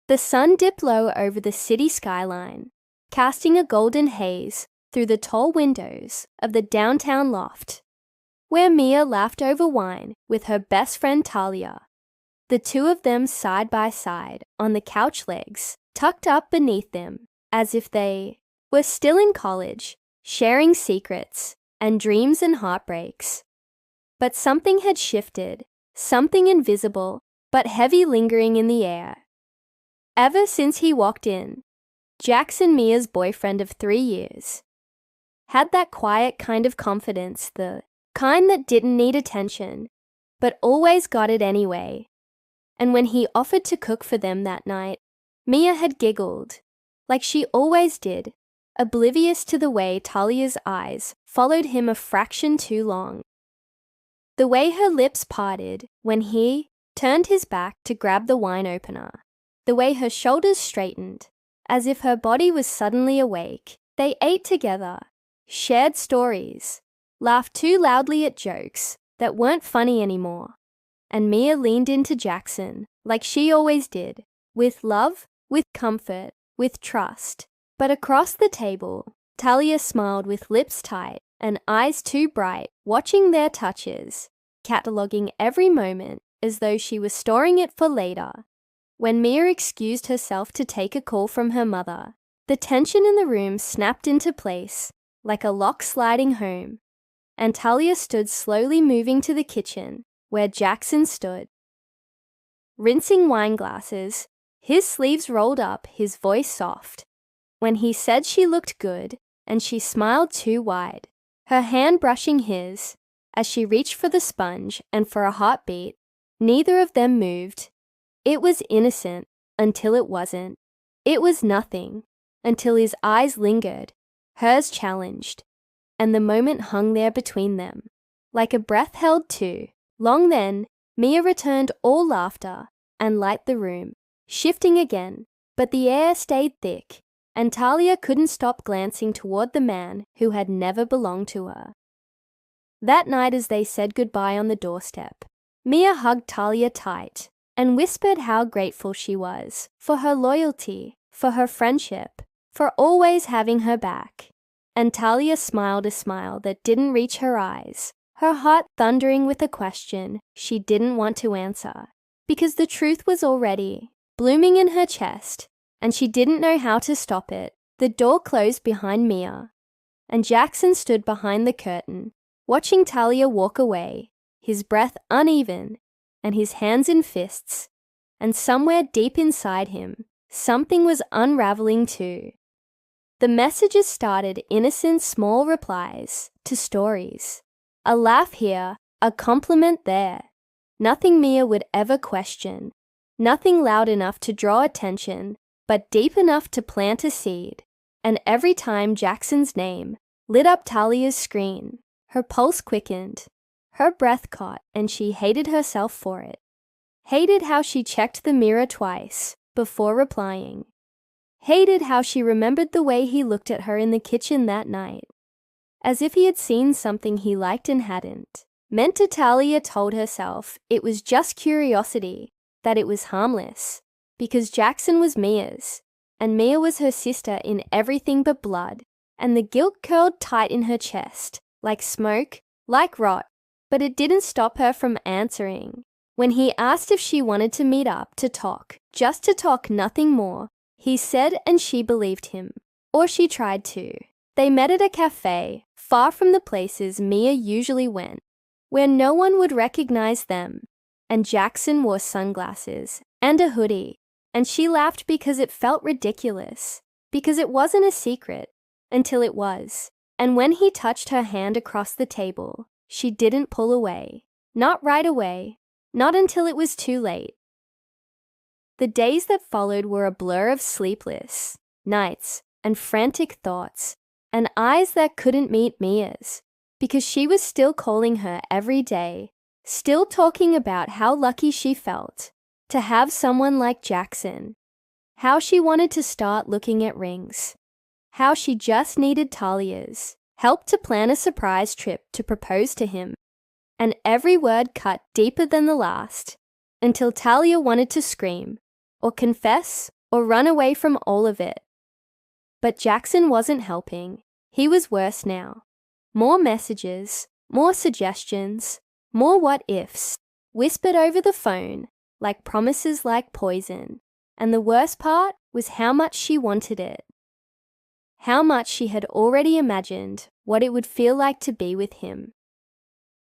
The sun dipped low over the city skyline, casting a golden haze through the tall windows of the downtown loft, where Mia laughed over wine with her best friend Talia, the two of them side by side on the couch legs, tucked up beneath them, as if they were still in college, sharing secrets and dreams and heartbreaks. But something had shifted, something invisible but heavy lingering in the air. Ever since he walked in, Jackson, Mia's boyfriend of 3 years, had that quiet kind of confidence, the kind that didn't need attention, but always got it anyway. And when he offered to cook for them that night, Mia had giggled, like she always did, oblivious to the way Talia's eyes followed him a fraction too long. The way her lips parted when he turned his back to grab the wine opener, the way her shoulders straightened, as if her body was suddenly awake. They ate together, shared stories, laughed too loudly at jokes that weren't funny anymore, and Mia leaned into Jackson like she always did, with love, with comfort, with trust. But across the table, Talia smiled with lips tight and eyes too bright, watching their touches, cataloguing every moment as though she was storing it for later. When Mia excused herself to take a call from her mother, the tension in the room snapped into place like a lock sliding home, and Talia stood slowly moving to the kitchen where Jackson stood, rinsing wine glasses, his sleeves rolled up, his voice soft. When he said she looked good, and she smiled too wide, her hand brushing his as she reached for the sponge, and for a heartbeat, neither of them moved. It was innocent until it wasn't. It was nothing until his eyes lingered, hers challenged, and the moment hung there between them, like a breath held too long. Then Mia returned all laughter and light the room, shifting again, but the air stayed thick, and Talia couldn't stop glancing toward the man who had never belonged to her. That night, as they said goodbye on the doorstep, Mia hugged Talia tight and whispered how grateful she was for her loyalty, for her friendship, for always having her back. And Talia smiled a smile that didn't reach her eyes, her heart thundering with a question she didn't want to answer, because the truth was already blooming in her chest, and she didn't know how to stop it. The door closed behind Mia, and Jackson stood behind the curtain, watching Talia walk away, his breath uneven and his hands in fists, and somewhere deep inside him, something was unraveling too. The messages started innocent small replies to stories, a laugh here, a compliment there, nothing Mia would ever question, nothing loud enough to draw attention, but deep enough to plant a seed. And every time Jackson's name lit up Talia's screen, her pulse quickened, her breath caught, and she hated herself for it. Hated how she checked the mirror twice before replying. Hated how she remembered the way he looked at her in the kitchen that night, as if he had seen something he liked and hadn't. Meant to Talia told herself it was just curiosity, that it was harmless, because Jackson was Mia's, and Mia was her sister in everything but blood, and the guilt curled tight in her chest, like smoke, like rot, but it didn't stop her from answering. When he asked if she wanted to meet up to talk, just to talk, nothing more, he said, and she believed him. Or she tried to. They met at a cafe, far from the places Mia usually went, where no one would recognize them, and Jackson wore sunglasses and a hoodie, and she laughed because it felt ridiculous, because it wasn't a secret, until it was. And when he touched her hand across the table, she didn't pull away. Not right away, not until it was too late. The days that followed were a blur of sleepless nights and frantic thoughts, and eyes that couldn't meet Mia's, because she was still calling her every day, still talking about how lucky she felt to have someone like Jackson, how she wanted to start looking at rings, how she just needed Talia's help to plan a surprise trip to propose to him, and every word cut deeper than the last, until Talia wanted to scream, or confess, or run away from all of it. But Jackson wasn't helping. He was worse now. More messages, more suggestions, more what-ifs, whispered over the phone, like promises like poison. And the worst part was how much she wanted it. How much she had already imagined what it would feel like to be with him.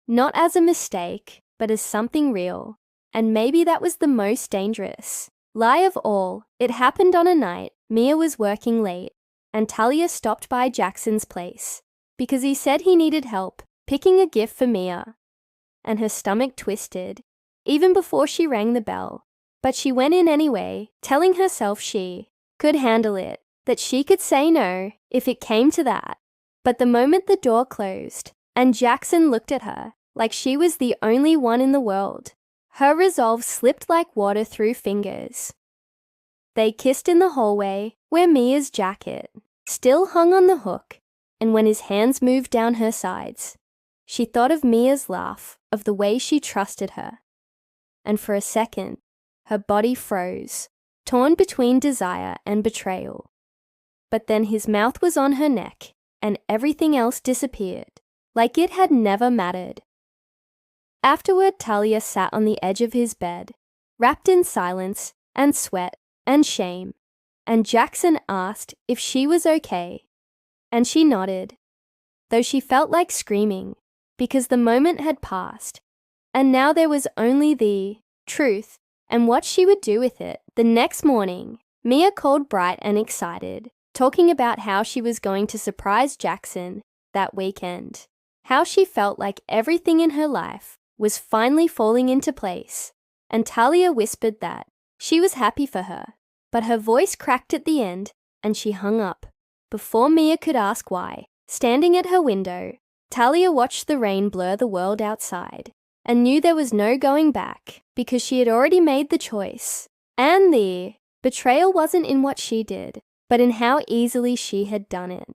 Not as a mistake, but as something real. And maybe that was the most dangerous lie of all. It happened on a night Mia was working late, and Talia stopped by Jackson's place because he said he needed help picking a gift for Mia. And her stomach twisted, even before she rang the bell. But she went in anyway, telling herself she could handle it, that she could say no if it came to that. But the moment the door closed, and Jackson looked at her like she was the only one in the world, her resolve slipped like water through fingers. They kissed in the hallway where Mia's jacket still hung on the hook, and when his hands moved down her sides, she thought of Mia's laugh, of the way she trusted her. And for a second, her body froze, torn between desire and betrayal. But then his mouth was on her neck, and everything else disappeared, like it had never mattered. Afterward, Talia sat on the edge of his bed, wrapped in silence and sweat and shame, and Jackson asked if she was okay, and she nodded, though she felt like screaming, because the moment had passed, and now there was only the truth and what she would do with it. The next morning, Mia called bright and excited, talking about how she was going to surprise Jackson that weekend, how she felt like everything in her life was finally falling into place, and Talia whispered that she was happy for her, but her voice cracked at the end and she hung up. Before Mia could ask why, standing at her window, Talia watched the rain blur the world outside and knew there was no going back because she had already made the choice. And the betrayal wasn't in what she did, but in how easily she had done it.